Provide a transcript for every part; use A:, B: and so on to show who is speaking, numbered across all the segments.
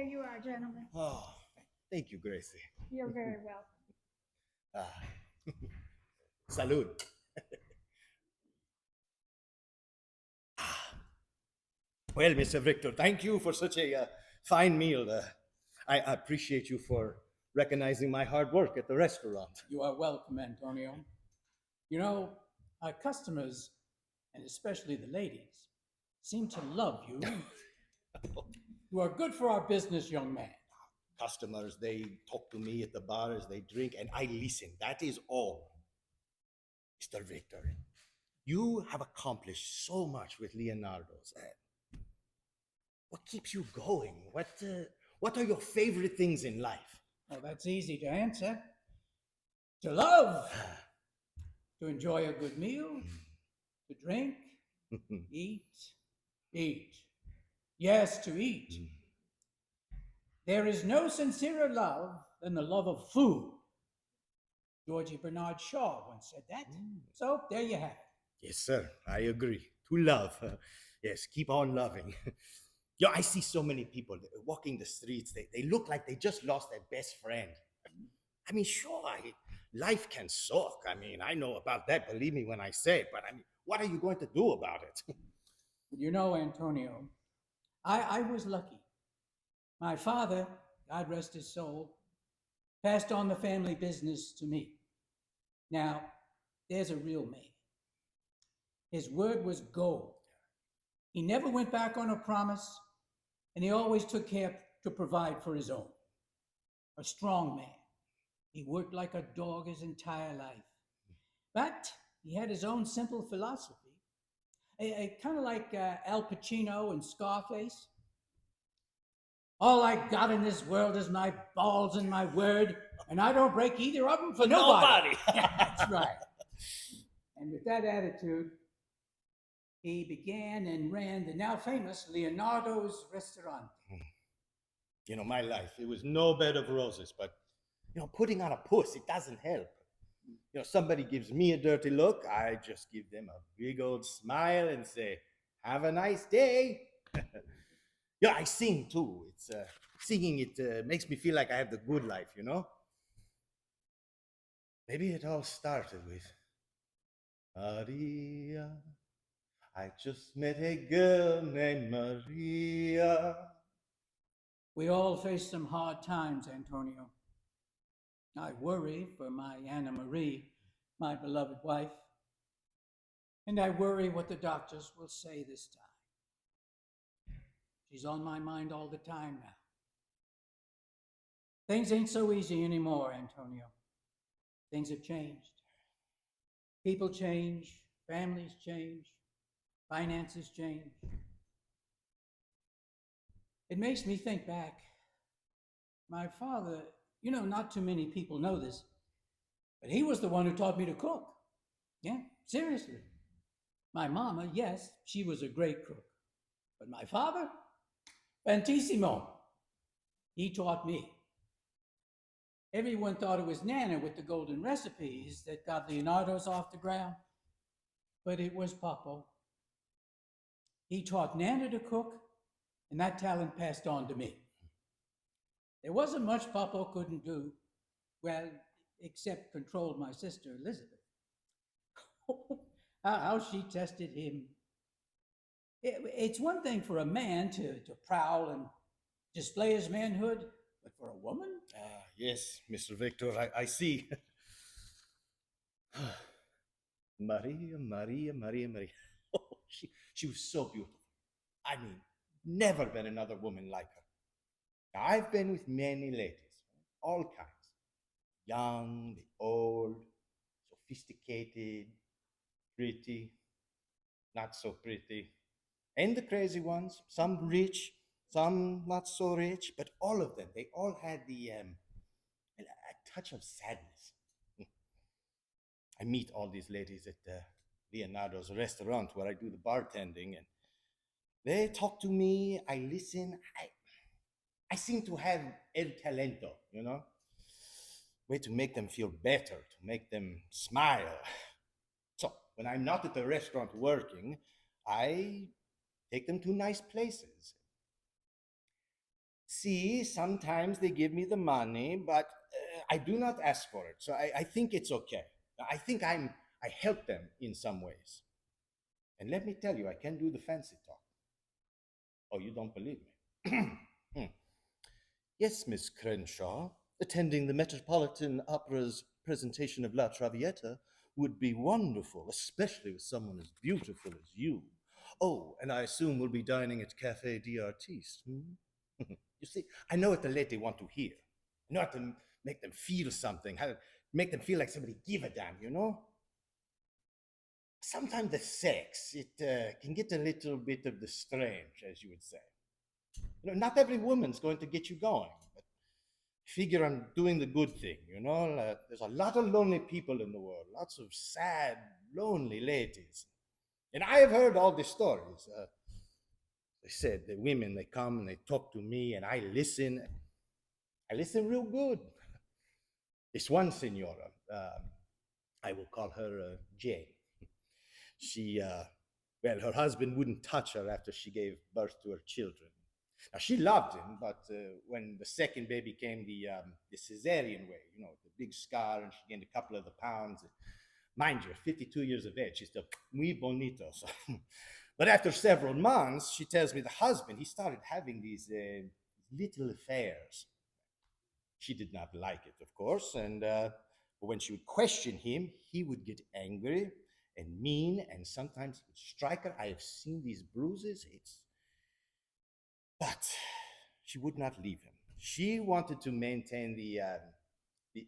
A: Here you are, gentlemen.
B: Oh, thank you, Gracie.
A: You're very welcome.
B: Ah, salud. Well, Mr. Victor, thank you for such a fine meal. I appreciate you for recognizing my hard work at the restaurant.
C: You are welcome, Antonio. You know, our customers, and especially the ladies, seem to love you. You are good for our business, young man.
B: Customers, they talk to me at the bars, they drink, and I listen. That is all. Mr. Victor, you have accomplished so much with Leonardo's. What keeps you going? What are your favorite things in life?
C: Well, that's easy to answer. To love, to enjoy a good meal, to drink, eat, eat. Yes, to eat. There is no sincerer love than the love of food. Georgie Bernard Shaw once said that. So there you have it.
B: Yes, sir. I agree. To love. Yes, keep on loving. Yeah, I see so many people walking the streets. They look like they just lost their best friend. I mean, sure, life can suck. I mean, I know about that, believe me when I say it, but I mean, what are you going to do about it?
C: You know, Antonio, I was lucky. My father, God rest his soul, passed on the family business to me. Now, there's a real man. His word was gold. He never went back on a promise, and he always took care to provide for his own. A strong man. He worked like a dog his entire life. But he had his own simple philosophy. Kind of like Al Pacino in Scarface. All I got in this world is my balls and my word, and I don't break either of them for nobody. That's right. And with that attitude, he began and ran the now famous Leonardo's Restaurant.
B: You know, my life, it was no bed of roses, but, you know, putting on a puss, it doesn't help. You know, somebody gives me a dirty look, I just give them a big old smile and say, have a nice day. Yeah, I sing too. Singing, it makes me feel like I have the good life, you know? Maybe it all started with, Maria, I just met a girl named Maria.
C: We all face some hard times, Antonio. I worry for my Anna Marie, my beloved wife, and I worry what the doctors will say this time. She's on my mind all the time now. Things ain't so easy anymore, Antonio. Things have changed. People change, families change, finances change. It makes me think back. My father, you know, not too many people know this, but he was the one who taught me to cook. Yeah, seriously. My mama, yes, she was a great cook. But my father, Fantissimo. He taught me. Everyone thought it was Nana with the golden recipes that got Leonardo's off the ground, but it was Papa. He taught Nana to cook, and that talent passed on to me. There wasn't much Papa couldn't do, well, except control my sister Elizabeth. How she tested him. It's one thing for a man to prowl and display his manhood, but for a woman?
B: Yes, Mr. Victor, I see. Maria, Maria, Maria, Maria. Oh, she was so beautiful. I mean, never been another woman like her. I've been with many ladies, all kinds. Young, the old, sophisticated, pretty, not so pretty, and the crazy ones, some rich, some not so rich, but all of them, they all had a touch of sadness. I meet all these ladies at Leonardo's restaurant where I do the bartending, and they talk to me, I listen, I seem to have el talento, you know? Way to make them feel better, to make them smile. So when I'm not at the restaurant working, I take them to nice places. see, sometimes they give me the money, but I do not ask for it. So I think it's okay. I think I help them in some ways. And let me tell you, I can do the fancy talk. Oh, you don't believe me? Hmm. Yes, Miss Crenshaw, attending the Metropolitan Opera's presentation of La Traviata would be wonderful, especially with someone as beautiful as you. Oh, and I assume we'll be dining at Cafe d'Artiste. You see, I know what the lady want to hear. I know how to make them feel something, how to make them feel like somebody give a damn, you know? Sometimes the sex, it can get a little bit of the strange, as you would say. You know, not every woman's going to get you going, but figure I'm doing the good thing, you know? There's a lot of lonely people in the world, lots of sad, lonely ladies. And I have heard all the stories. They said the women, they come and they talk to me, and I listen. I listen real good. This one senora, I will call her Jane. She, well, her husband wouldn't touch her after she gave birth to her children. Now, she loved him, but when the second baby came the cesarean way, you know, the big scar, and she gained a couple of the pounds. Mind you, 52 years of age, she's still muy bonito. So. But after several months, she tells me the husband, he started having these little affairs. She did not like it, of course, and when she would question him, he would get angry and mean, and sometimes he would strike her. I have seen these bruises. But she would not leave him. She wanted to maintain the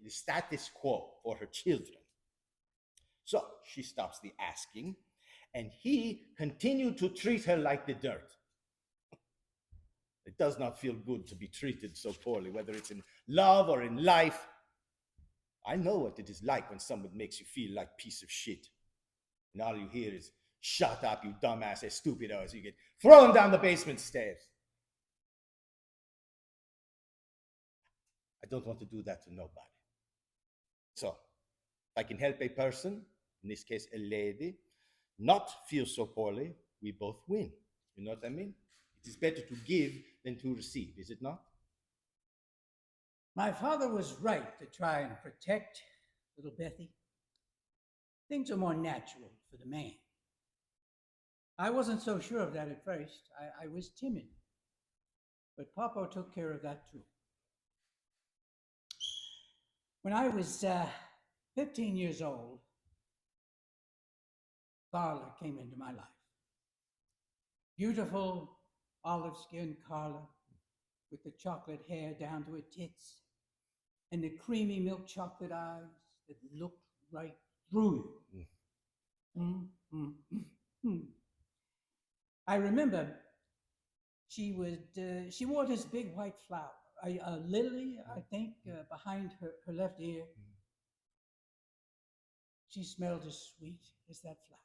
B: status quo for her children. So she stops the asking, and he continued to treat her like the dirt. It does not feel good to be treated so poorly, whether it's in love or in life. I know what it is like when someone makes you feel like a piece of shit. And all you hear is, shut up, you dumbass, as stupid as you get thrown down the basement stairs. I don't want to do that to nobody. So, if I can help a person, in this case a lady, not feel so poorly, we both win. You know what I mean? It is better to give than to receive, is it not?
C: My father was right to try and protect little Bethy. Things are more natural for the man. I wasn't so sure of that at first. I was timid. But Papa took care of that too. When I was 15 years old, Carla came into my life. Beautiful olive-skinned Carla with the chocolate hair down to her tits and the creamy milk chocolate eyes that looked right through you. I remember she wore this big white flower, a lily, I think, behind her left ear. She smelled as sweet as that flower.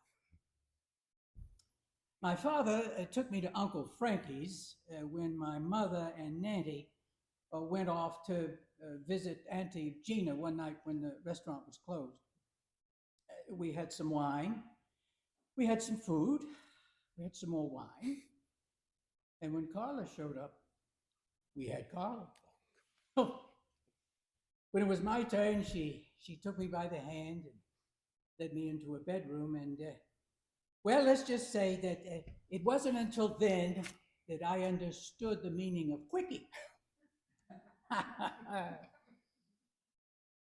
C: My father took me to Uncle Frankie's when my mother and Nanny went off to visit Auntie Gina one night when the restaurant was closed. We had some wine, we had some food, we had some more wine, and when Carla showed up, we had Carla. Oh. When it was my turn, she took me by the hand and led me into a bedroom, and well, let's just say that it wasn't until then that I understood the meaning of quickie.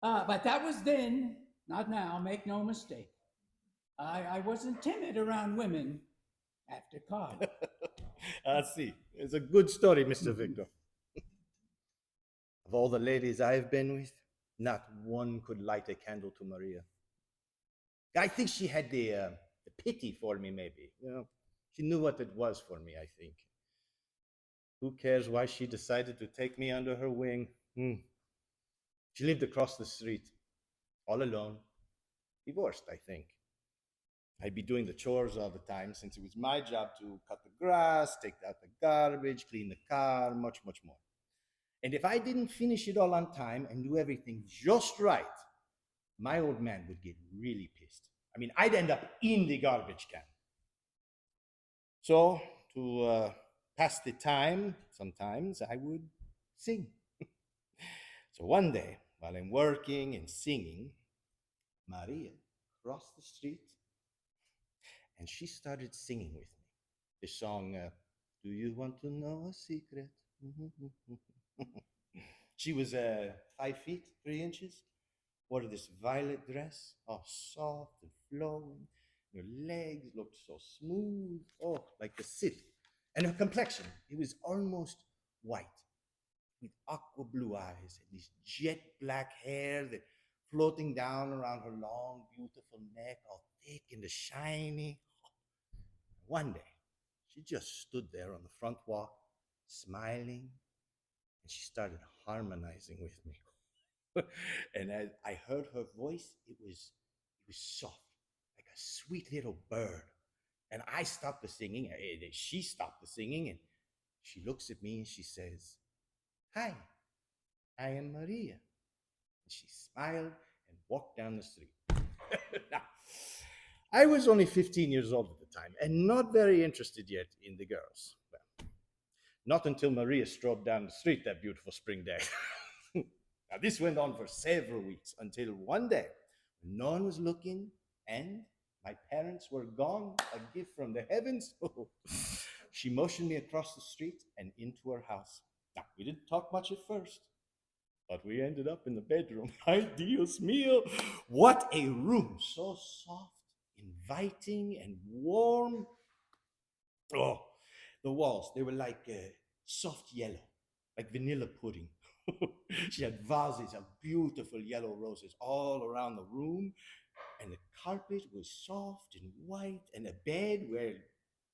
C: But that was then, not now, make no mistake. I wasn't timid around women after Carla.
B: I see. It's a good story, Mr. Victor. Of all the ladies I've been with, not one could light a candle to Maria. I think she had the pity for me, maybe. You know, she knew what it was for me, I think. Who cares why she decided to take me under her wing? She lived across the street, all alone, divorced, I think. I'd be doing the chores all the time since it was my job to cut the grass, take out the garbage, clean the car, much, much more. And if I didn't finish it all on time and do everything just right, my old man would get really pissed. I mean, I'd end up in the garbage can. So, to pass the time, sometimes I would sing. So one day, while I'm working and singing, Maria crossed the street and she started singing with me the song, Do You Want to Know a Secret? She was 5 feet 3 inches, wore this violet dress, all soft and flowing. Her legs looked so smooth, oh, like the city. And her complexion, it was almost white, with aqua blue eyes and this jet black hair that floating down around her long, beautiful neck, all thick and shiny. One day, she just stood there on the front walk, smiling, and she started harmonizing with me. And as I heard her voice, it was soft, like a sweet little bird. And I stopped the singing. She stopped the singing, and she looks at me and she says, "Hi, I am Maria." And she smiled and walked down the street. Now, I was only 15 years old at the time and not very interested yet in the girls. Well, not until Maria strode down the street that beautiful spring day. Now, this went on for several weeks until one day, when no one was looking and my parents were gone, a gift from the heavens. She motioned me across the street and into her house. Now, we didn't talk much at first, but we ended up in the bedroom. Ay, Dios mío, what a room! So soft, inviting, and warm. Oh, the walls, they were like soft yellow, like vanilla pudding. She had vases of beautiful yellow roses all around the room, and the carpet was soft and white, and the bed,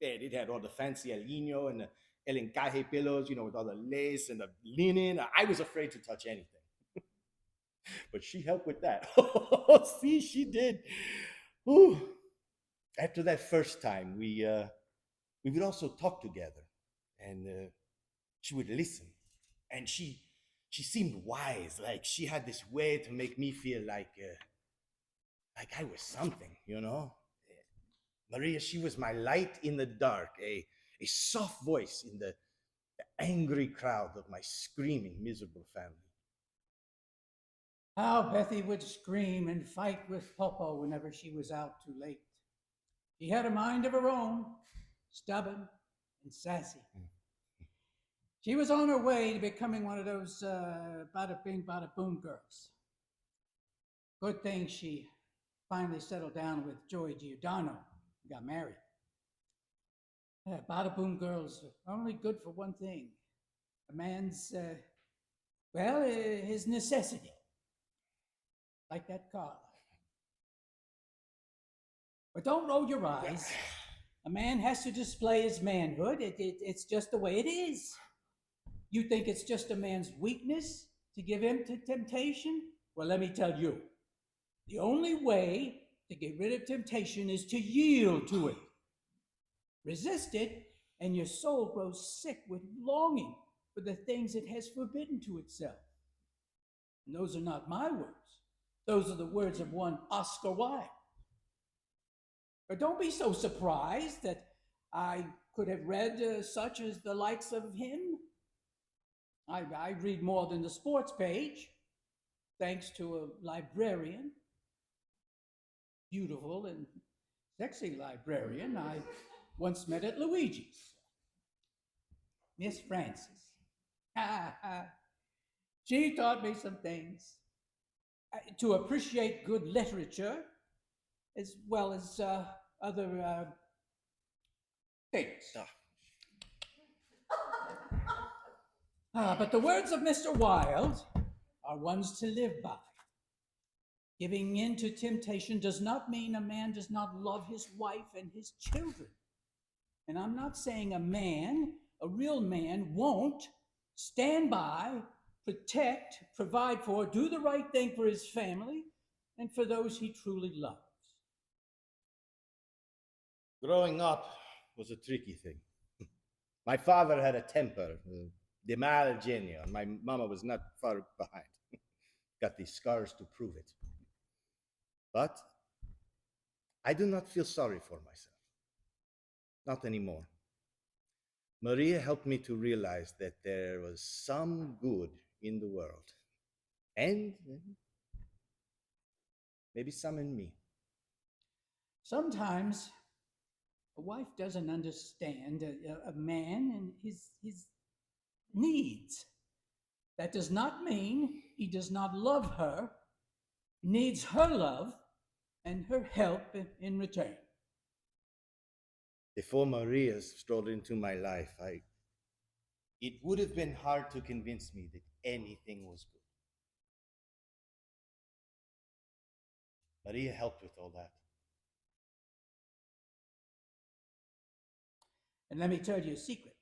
B: it had all the fancy aliño and the el encaje pillows, with all the lace and the linen. I was afraid to touch anything, but she helped with that. See, she did. Ooh. After that first time, we would also talk together, and she would listen, and she seemed wise, like she had this way to make me feel like I was something. Maria, she was my light in the dark, a soft voice in the angry crowd of my screaming, miserable family.
C: How Bethy would scream and fight with Popo whenever she was out too late. She had a mind of her own, stubborn and sassy. She was on her way to becoming one of those bada bing, bada boom girls. Good thing she finally settled down with Joey Giordano and got married. Bada boom girls are only good for one thing: a man's, his necessity. Like that car. But don't roll your eyes. A man has to display his manhood. It's just the way it is. You think it's just a man's weakness to give in to temptation? Well, let me tell you, the only way to get rid of temptation is to yield to it. Resist it, and your soul grows sick with longing for the things it has forbidden to itself. And those are not my words. Those are the words of one Oscar Wilde. But don't be so surprised that I could have read such as the likes of him. I read more than the sports page, thanks to a librarian, beautiful and sexy librarian I once met at Luigi's, Miss Frances. She taught me some things. To appreciate good literature, as well as other things. But the words of Mr. Wilde are ones to live by. Giving in to temptation does not mean a man does not love his wife and his children. And I'm not saying a real man, won't stand by, protect, provide for, do the right thing for his family and for those he truly loves.
B: Growing up was a tricky thing. My father had a temper, de mal genio, and my mama was not far behind. Got these scars to prove it. But I do not feel sorry for myself. Not anymore. Maria helped me to realize that there was some good in the world, and maybe some in me.
C: Sometimes a wife doesn't understand a man and his needs. That does not mean he does not love her, needs her love and her help in return.
B: Before Maria strolled into my life, it would have been hard to convince me that anything was good. Maria helped with all that.
C: And let me tell you a secret.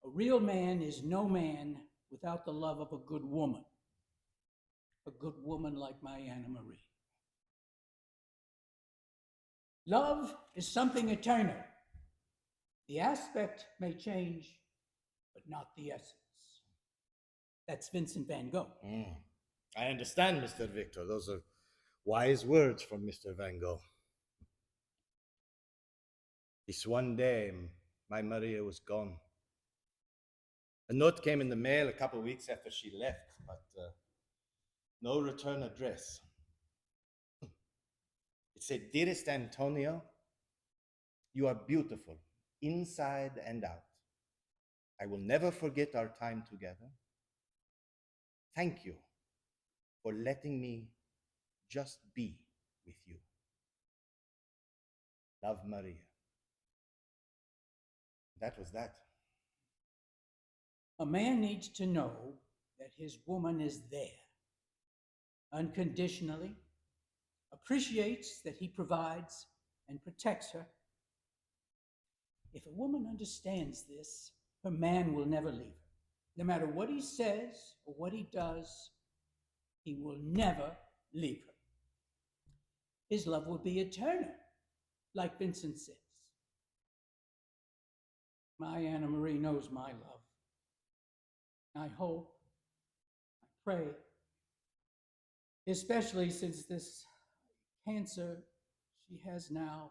C: A real man is no man without the love of a good woman. A good woman like my Anna Marie. Love is something eternal. The aspect may change, but not the essence. That's Vincent van Gogh.
B: I understand, Mr. Victor. Those are wise words from Mr. Van Gogh. This one day, my Maria was gone. A note came in the mail a couple of weeks after she left, but no return address. It said, "Dearest Antonio, you are beautiful, inside and out. I will never forget our time together. Thank you for letting me just be with you. Love, Maria." That was that.
C: A man needs to know that his woman is there, unconditionally, appreciates that he provides and protects her. If a woman understands this, her man will never leave her. No matter what he says or what he does, he will never leave her. His love will be eternal, like Vincent says. My Anna Marie knows my love. I hope, I pray, especially since this cancer she has now,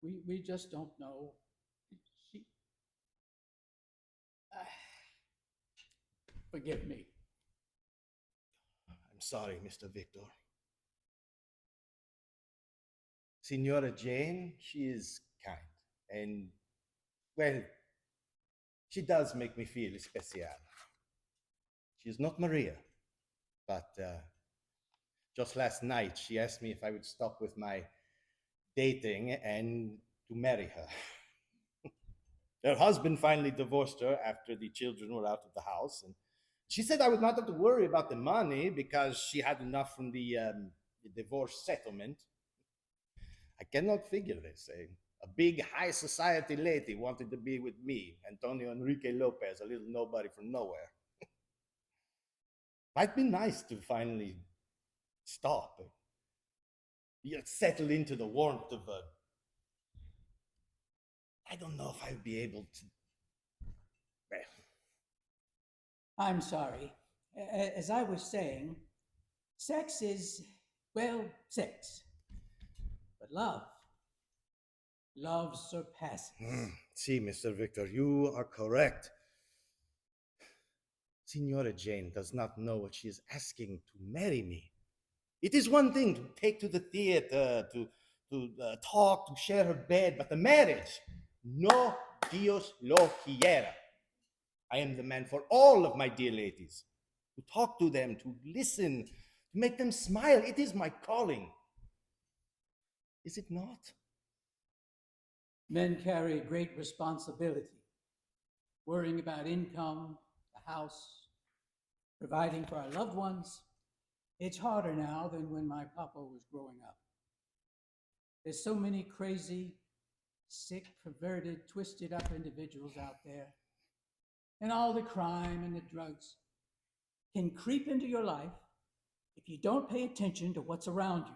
C: we just don't know. Forgive me.
B: I'm sorry, Mr. Victor. Signora Jane, she is kind. And, well, she does make me feel especial. She is not Maria, but just last night she asked me if I would stop with my dating and to marry her. Her husband finally divorced her after the children were out of the house, and she said I would not have to worry about the money because she had enough from the divorce settlement. I cannot figure this. A big high society lady wanted to be with me, Antonio Enrique Lopez, a little nobody from nowhere. Might be nice to finally stop, settle into the warmth of a... I don't know if I'd be able to... Well,
C: I'm sorry. As I was saying, sex is, well, sex. But love surpasses.
B: See, Mr. Victor, you are correct. Signora Jane does not know what she is asking to marry me. It is one thing to take to the theater, to talk, to share her bed, but the marriage, no Dios lo quiera. I am the man for all of my dear ladies. To talk to them, to listen, to make them smile. It is my calling. Is it not?
C: Men carry great responsibility, worrying about income, the house, providing for our loved ones. It's harder now than when my papa was growing up. There's so many crazy, sick, perverted, twisted up individuals out there. And all the crime and the drugs can creep into your life if you don't pay attention to what's around you.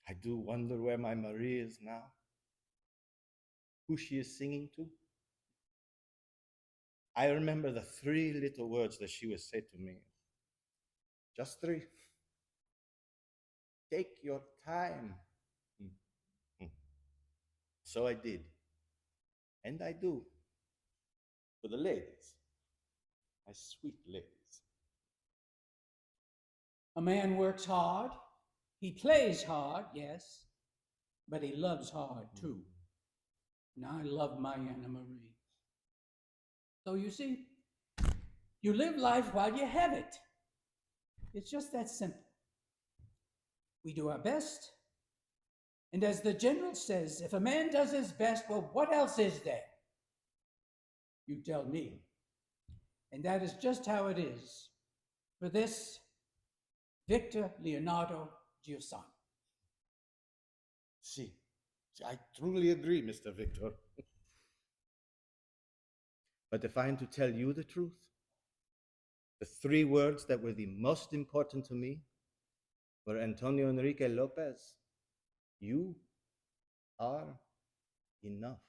B: I do wonder where my Marie is now, who she is singing to. I remember the 3 little words that she would say to me. Just 3. Take your time. So I did. And I do. For the ladies. My sweet ladies.
C: A man works hard, he plays hard, yes, but he loves hard too. And I love my Anna Marie. So you see, you live life while you have it. It's just that simple. We do our best. And as the general says, if a man does his best, well, what else is there? You tell me. And that is just how it is for this Victor Leonardo Giussani.
B: See, I truly agree, Mr. Victor. But if I am to tell you the truth, the three words that were the most important to me were Antonio Enrique Lopez. You are enough.